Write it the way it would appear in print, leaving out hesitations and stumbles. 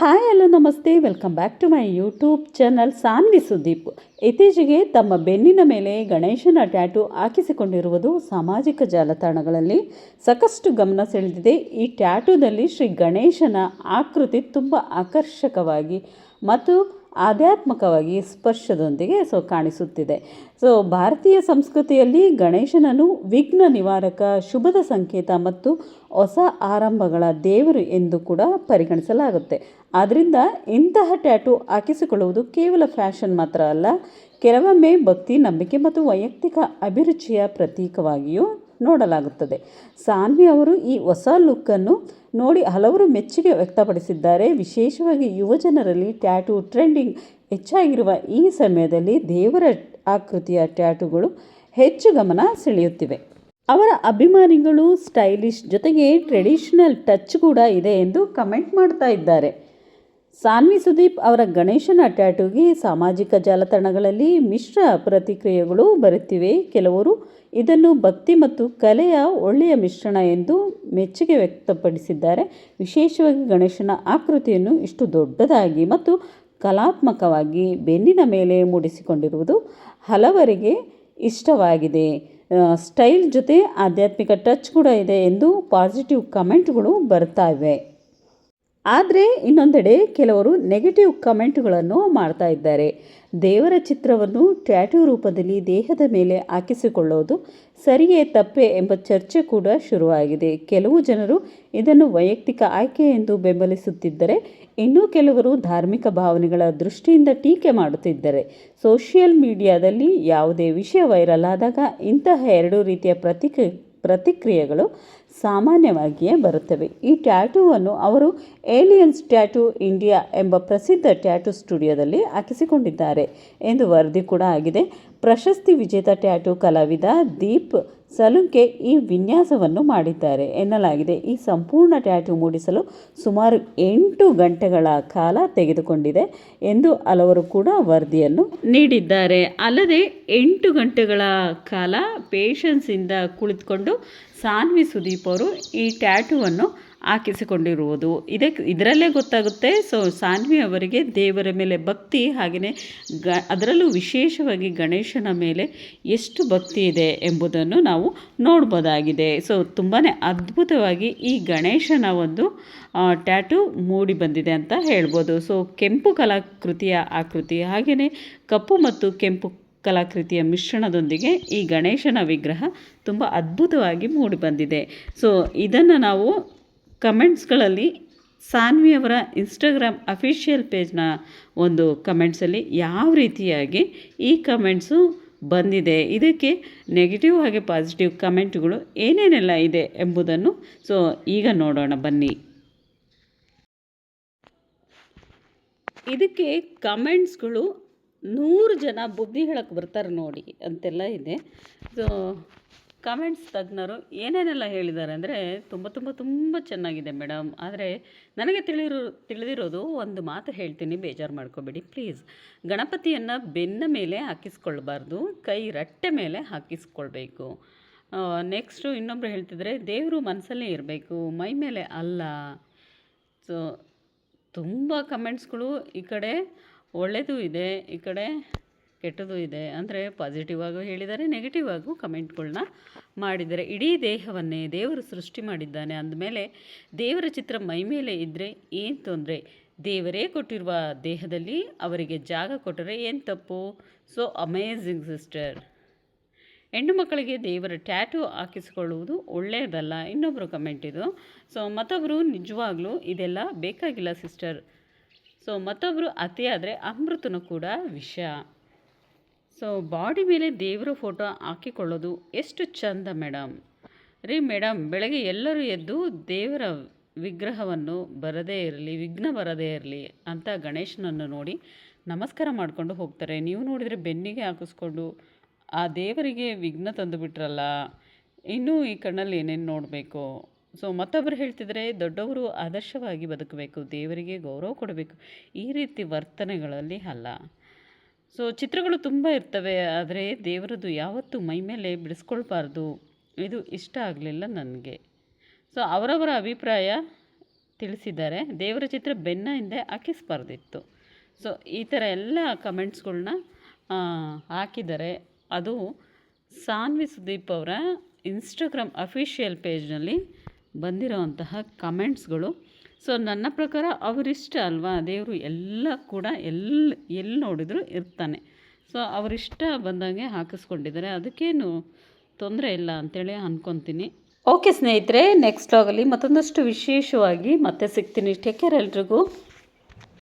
Hi hello ನಮಸ್ತೆ, welcome back to my YouTube channel Sanvi Sudeep. ಇತ್ತೀಚೆಗೆ ತಮ್ಮ ಬೆನ್ನಿನ ಮೇಲೆ ಗಣೇಶನ ಟ್ಯಾಟೂ ಹಾಕಿಸಿಕೊಂಡಿರುವುದು ಸಾಮಾಜಿಕ ಜಾಲತಾಣಗಳಲ್ಲಿ ಸಾಕಷ್ಟು ಗಮನ ಸೆಳೆದಿದೆ. ಈ ಟ್ಯಾಟೂದಲ್ಲಿ ಶ್ರೀ ಗಣೇಶನ ಆಕೃತಿ ತುಂಬ ಆಕರ್ಷಕವಾಗಿ ಮತ್ತು ಆಧ್ಯಾತ್ಮಿಕವಾಗಿ ಸ್ಪರ್ಶದೊಂದಿಗೆ ಕಾಣಿಸುತ್ತಿದೆ. ಭಾರತೀಯ ಸಂಸ್ಕೃತಿಯಲ್ಲಿ ಗಣೇಶನನ್ನು ವಿಘ್ನ ನಿವಾರಕ, ಶುಭದ ಸಂಕೇತ ಮತ್ತು ಹೊಸ ಆರಂಭಗಳ ದೇವರು ಎಂದು ಕೂಡ ಪರಿಗಣಿಸಲಾಗುತ್ತೆ. ಆದ್ದರಿಂದ ಇಂತಹ ಟ್ಯಾಟೂ ಹಾಕಿಸಿಕೊಳ್ಳುವುದು ಕೇವಲ ಫ್ಯಾಷನ್ ಮಾತ್ರ ಅಲ್ಲ, ಕೆಲವೊಮ್ಮೆ ಭಕ್ತಿ, ನಂಬಿಕೆ ಮತ್ತು ವೈಯಕ್ತಿಕ ಅಭಿರುಚಿಯ ಪ್ರತೀಕವಾಗಿಯೂ ನೋಡಲಾಗುತ್ತದೆ. ಸಾನ್ವಿ ಅವರು ಈ ಹೊಸ ಲುಕ್ಕನ್ನು ನೋಡಿ ಹಲವರು ಮೆಚ್ಚುಗೆ ವ್ಯಕ್ತಪಡಿಸಿದ್ದಾರೆ. ವಿಶೇಷವಾಗಿ ಯುವಜನರಲ್ಲಿ ಟ್ಯಾಟೂ ಟ್ರೆಂಡಿಂಗ್ ಹೆಚ್ಚಾಗಿರುವ ಈ ಸಮಯದಲ್ಲಿ ದೇವರ ಆಕೃತಿಯ ಟ್ಯಾಟೂಗಳು ಹೆಚ್ಚು ಗಮನ ಸೆಳೆಯುತ್ತಿವೆ. ಅವರ ಅಭಿಮಾನಿಗಳು ಸ್ಟೈಲಿಶ್ ಜೊತೆಗೆ ಟ್ರೆಡಿಷನಲ್ ಟಚ್ ಕೂಡ ಇದೆ ಎಂದು ಕಮೆಂಟ್ ಮಾಡ್ತಾ ಇದ್ದಾರೆ. ಸಾನ್ವಿ ಸುದೀಪ್ ಅವರ ಗಣೇಶನ ಟ್ಯಾಟೂಗೆ ಸಾಮಾಜಿಕ ಜಾಲತಾಣಗಳಲ್ಲಿ ಮಿಶ್ರ ಪ್ರತಿಕ್ರಿಯೆಗಳು ಬರುತ್ತಿವೆ. ಕೆಲವರು ಇದನ್ನು ಭಕ್ತಿ ಮತ್ತು ಕಲೆಯ ಒಳ್ಳೆಯ ಮಿಶ್ರಣ ಎಂದು ಮೆಚ್ಚುಗೆ ವ್ಯಕ್ತಪಡಿಸಿದ್ದಾರೆ. ವಿಶೇಷವಾಗಿ ಗಣೇಶನ ಆಕೃತಿಯನ್ನು ಇಷ್ಟು ದೊಡ್ಡದಾಗಿ ಮತ್ತು ಕಲಾತ್ಮಕವಾಗಿ ಬೆನ್ನಿನ ಮೇಲೆ ಮೂಡಿಸಿಕೊಂಡಿರುವುದು ಹಲವರಿಗೆ ಇಷ್ಟವಾಗಿದೆ. ಸ್ಟೈಲ್ ಜೊತೆ ಆಧ್ಯಾತ್ಮಿಕ ಟಚ್ ಕೂಡ ಇದೆ ಎಂದು ಪಾಸಿಟಿವ್ ಕಮೆಂಟ್ಗಳು ಬರ್ತಾ ಇವೆ. ಆದರೆ ಇನ್ನೊಂದೆಡೆ ಕೆಲವರು ನೆಗೆಟಿವ್ ಕಮೆಂಟ್ಗಳನ್ನು ಮಾಡ್ತಾ ಇದ್ದಾರೆ. ದೇವರ ಚಿತ್ರವನ್ನು ಟ್ಯಾಟೂ ರೂಪದಲ್ಲಿ ದೇಹದ ಮೇಲೆ ಹಾಕಿಸಿಕೊಳ್ಳೋದು ಸರಿಯೇ ತಪ್ಪೇ ಎಂಬ ಚರ್ಚೆ ಕೂಡ ಶುರುವಾಗಿದೆ. ಕೆಲವು ಜನರು ಇದನ್ನು ವೈಯಕ್ತಿಕ ಆಯ್ಕೆ ಎಂದು ಬೆಂಬಲಿಸುತ್ತಿದ್ದರೆ, ಇನ್ನೂ ಕೆಲವರು ಧಾರ್ಮಿಕ ಭಾವನೆಗಳ ದೃಷ್ಟಿಯಿಂದ ಟೀಕೆ ಮಾಡುತ್ತಿದ್ದಾರೆ. ಸೋಷಿಯಲ್ ಮೀಡಿಯಾದಲ್ಲಿ ಯಾವುದೇ ವಿಷಯ ವೈರಲ್ ಆದಾಗ ಇಂತಹ ಎರಡು ರೀತಿಯ ಪ್ರತಿಕ್ರಿಯೆಗಳು ಸಾಮಾನ್ಯವಾಗಿಯೇ ಬರುತ್ತವೆ. ಈ ಟ್ಯಾಟೂವನ್ನು ಅವರು ಏಲಿಯನ್ಸ್ ಟ್ಯಾಟೂ ಇಂಡಿಯಾ ಎಂಬ ಪ್ರಸಿದ್ಧ ಟ್ಯಾಟೂ ಸ್ಟುಡಿಯೋದಲ್ಲಿ ಹಾಕಿಸಿಕೊಂಡಿದ್ದಾರೆ ಎಂದು ವರದಿ ಕೂಡ ಆಗಿದೆ. ಪ್ರಶಸ್ತಿ ವಿಜೇತ ಟ್ಯಾಟೂ ಕಲಾವಿದ ದೀಪ್ ಸಲುಂಕೆ ಈ ವಿನ್ಯಾಸವನ್ನು ಮಾಡಿದ್ದಾರೆ ಎನ್ನಲಾಗಿದೆ. ಈ ಸಂಪೂರ್ಣ ಟ್ಯಾಟೂ ಮೂಡಿಸಲು ಸುಮಾರು 8 ಗಂಟೆಗಳ ಕಾಲ ತೆಗೆದುಕೊಂಡಿದೆ ಎಂದು ಹಲವರು ಕೂಡ ವರದಿಯನ್ನು ನೀಡಿದ್ದಾರೆ. ಅಲ್ಲದೆ 8 ಗಂಟೆಗಳ ಕಾಲ ಪೇಷನ್ಸಿಂದ ಕುಳಿತುಕೊಂಡು ಸಾನ್ವಿ ಸುದೀಪ್ ಅವರು ಈ ಟ್ಯಾಟೂವನ್ನು ಹಾಕಿಸಿಕೊಂಡಿರುವುದು ಇದರಲ್ಲೇ ಗೊತ್ತಾಗುತ್ತೆ. ಸಾನ್ವಿ ಅವರಿಗೆ ದೇವರ ಮೇಲೆ ಭಕ್ತಿ, ಹಾಗೆಯೇ ಅದರಲ್ಲೂ ವಿಶೇಷವಾಗಿ ಗಣೇಶನ ಮೇಲೆ ಎಷ್ಟು ಭಕ್ತಿ ಇದೆ ಎಂಬುದನ್ನು ನಾವು ನೋಡ್ಬೋದಾಗಿದೆ. ತುಂಬಾ ಅದ್ಭುತವಾಗಿ ಈ ಗಣೇಶನ ಒಂದು ಟ್ಯಾಟೂ ಮೂಡಿ ಬಂದಿದೆ ಅಂತ ಹೇಳ್ಬೋದು. ಕೆಂಪು ಕಲಾಕೃತಿಯ ಆಕೃತಿ, ಹಾಗೆಯೇ ಕಪ್ಪು ಮತ್ತು ಕೆಂಪು ಕಲಾಕೃತಿಯ ಮಿಶ್ರಣದೊಂದಿಗೆ ಈ ಗಣೇಶನ ವಿಗ್ರಹ ತುಂಬ ಅದ್ಭುತವಾಗಿ ಮೂಡಿ ಬಂದಿದೆ. ಇದನ್ನು ನಾವು ಕಮೆಂಟ್ಸ್ಗಳಲ್ಲಿ ಸಾನ್ವಿ ಅವರ ಇನ್ಸ್ಟಾಗ್ರಾಮ್ ಅಫಿಷಿಯಲ್ ಪೇಜ್ನ ಒಂದು ಕಮೆಂಟ್ಸಲ್ಲಿ ಯಾವ ರೀತಿಯಾಗಿ ಈ ಕಮೆಂಟ್ಸು ಬಂದಿದೆ, ಇದಕ್ಕೆ ನೆಗೆಟಿವ್ ಹಾಗೆ ಪಾಸಿಟಿವ್ ಕಮೆಂಟ್ಗಳು ಏನೇನೆಲ್ಲ ಇದೆ ಎಂಬುದನ್ನು ಈಗ ನೋಡೋಣ ಬನ್ನಿ. ಇದಕ್ಕೆ ಕಮೆಂಟ್ಸ್ಗಳು 100 ಜನ ಬುದ್ಧಿ ಹೇಳಕ್ಕೆ ಬರ್ತಾರೆ ನೋಡಿ ಅಂತೆಲ್ಲ ಇದೆ. ಕಮೆಂಟ್ಸ್ ತಜ್ಞರು ಏನೇನೆಲ್ಲ ಹೇಳಿದ್ದಾರೆ ಅಂದರೆ ತುಂಬ ಚೆನ್ನಾಗಿದೆ ಮೇಡಮ್. ಆದರೆ ನನಗೆ ತಿಳಿದಿರೋದು ಒಂದು ಮಾತು ಹೇಳ್ತೀನಿ, ಬೇಜಾರು ಮಾಡ್ಕೋಬೇಡಿ ಪ್ಲೀಸ್. ಗಣಪತಿಯನ್ನು ಬೆನ್ನ ಮೇಲೆ ಹಾಕಿಸ್ಕೊಳ್ಬಾರ್ದು, ಕೈ ರಟ್ಟೆ ಮೇಲೆ ಹಾಕಿಸ್ಕೊಳ್ಬೇಕು. ನೆಕ್ಸ್ಟು ಇನ್ನೊಬ್ಬರು ಹೇಳ್ತಿದ್ರೆ ದೇವರು ಮನಸ್ಸಲ್ಲೇ ಇರಬೇಕು, ಮೈ ಮೇಲೆ ಅಲ್ಲ. ತುಂಬ ಕಮೆಂಟ್ಸ್ಗಳು ಈ ಕಡೆ ಒಳ್ಳೆಯದು ಇದೆ, ಈ ಕಡೆ ಕೆಟ್ಟದ್ದು ಇದೆ. ಅಂದರೆ ಪಾಸಿಟಿವ್ ಆಗು ಹೇಳಿದ್ದಾರೆ, ನೆಗೆಟಿವ್ ಆಗು ಕಮೆಂಟ್ಗಳನ್ನ ಮಾಡಿದ್ದಾರೆ. ಇಡೀ ದೇಹವನ್ನೇ ದೇವರು ಸೃಷ್ಟಿ ಮಾಡಿದ್ದಾನೆ ಅಂದಮೇಲೆ ದೇವರ ಚಿತ್ರ ಮೈ ಮೇಲೆ ಇದ್ದರೆ ಏನು ತೊಂದರೆ? ದೇವರೇ ಕೊಟ್ಟಿರುವ ದೇಹದಲ್ಲಿ ಅವರಿಗೆ ಜಾಗ ಕೊಟ್ಟರೆ ಏನು ತಪ್ಪು? Amazing sister. ಹೆಣ್ಣು ಮಕ್ಕಳಿಗೆ ದೇವರ ಟ್ಯಾಟೂ ಹಾಕಿಸಿಕೊಳ್ಳುವುದು ಒಳ್ಳೆಯದಲ್ಲ. ಇನ್ನೊಬ್ಬರು ಕಮೆಂಟ್ ಇದು. ಮತ್ತೊಬ್ಬರು ನಿಜವಾಗ್ಲೂ ಇದೆಲ್ಲ ಬೇಕಾಗಿಲ್ಲ ಸಿಸ್ಟರ್. ಮತ್ತೊಬ್ಬರು ಅತಿಯಾದರೆ ಅಮೃತನೂ ಕೂಡ ವಿಷ. ಬಾಡಿ ಮೇಲೆ ದೇವರ ಫೋಟೋ ಹಾಕಿಕೊಳ್ಳೋದು ಎಷ್ಟು ಚಂದ ಮೇಡಮ್. ಮೇಡಮ್, ಬೆಳಗ್ಗೆ ಎಲ್ಲರೂ ಎದ್ದು ದೇವರ ವಿಗ್ರಹವನ್ನು ವಿಘ್ನ ಬರದೇ ಇರಲಿ ಅಂತ ಗಣೇಶನನ್ನು ನೋಡಿ ನಮಸ್ಕಾರ ಮಾಡಿಕೊಂಡು ಹೋಗ್ತಾರೆ. ನೀವು ನೋಡಿದರೆ ಬೆನ್ನಿಗೆ ಹಾಕಿಸ್ಕೊಂಡು ಆ ದೇವರಿಗೆ ವಿಘ್ನ ತಂದು ಬಿಟ್ರಲ್ಲ, ಇನ್ನೂ ಈ ಕಣ್ಣಲ್ಲಿ ಏನೇನು ನೋಡಬೇಕು. ಮತ್ತೊಬ್ಬರು ಹೇಳ್ತಿದ್ರೆ ದೊಡ್ಡವರು ಆದರ್ಶವಾಗಿ ಬದುಕಬೇಕು, ದೇವರಿಗೆ ಗೌರವ ಕೊಡಬೇಕು, ಈ ರೀತಿ ವರ್ತನೆಗಳಲ್ಲಿ ಅಲ್ಲ. ಚಿತ್ರಗಳು ತುಂಬ ಇರ್ತವೆ, ಆದರೆ ದೇವರದ್ದು ಯಾವತ್ತೂ ಮೈ ಮೇಲೆ ಬಿಡಿಸ್ಕೊಳ್ಬಾರ್ದು. ಇದು ಇಷ್ಟ ಆಗಲಿಲ್ಲ ನನಗೆ. ಅವರವರ ಅಭಿಪ್ರಾಯ ತಿಳಿಸಿದ್ದಾರೆ. ದೇವರ ಚಿತ್ರ ಬೆನ್ನ ಹಿಂದೆ ಹಾಕಿಸ್ಬಾರ್ದಿತ್ತು. ಸೊ ಈ ಥರ ಎಲ್ಲ ಕಮೆಂಟ್ಸ್ಗಳ್ನ ಹಾಕಿದ್ದಾರೆ. ಅದು ಸಾನ್ವಿ ಸುದೀಪ್ ಅವರ ಇನ್ಸ್ಟಾಗ್ರಾಮ್ ಅಫಿಷಿಯಲ್ ಪೇಜ್ನಲ್ಲಿ ಬಂದಿರೋವಂತಹ ಕಮೆಂಟ್ಸ್ಗಳು. ಸೊ ನನ್ನ ಪ್ರಕಾರ ಅವರಿಷ್ಟ ಅಲ್ವಾ, ದೇವರು ಎಲ್ಲ ಕೂಡ ಎಲ್ಲಿ ನೋಡಿದರೂ ಇರ್ತಾನೆ. ಸೊ ಅವರಿಷ್ಟ ಬಂದಂಗೆ ಹಾಕಿಸ್ಕೊಂಡಿದ್ದಾರೆ, ಅದಕ್ಕೇನು ತೊಂದರೆ ಇಲ್ಲ ಅಂತೇಳಿ ಅಂದ್ಕೊತೀನಿ. ಓಕೆ ಸ್ನೇಹಿತರೆ, ನೆಕ್ಸ್ಟ್ ವ್ಲಾಗಲ್ಲಿ ಮತ್ತೊಂದಷ್ಟು ವಿಶೇಷವಾಗಿ ಮತ್ತೆ ಸಿಗ್ತೀನಿ. ಟೇಕ್ ಕೇರ್ ಎಲ್ರಿಗೂ.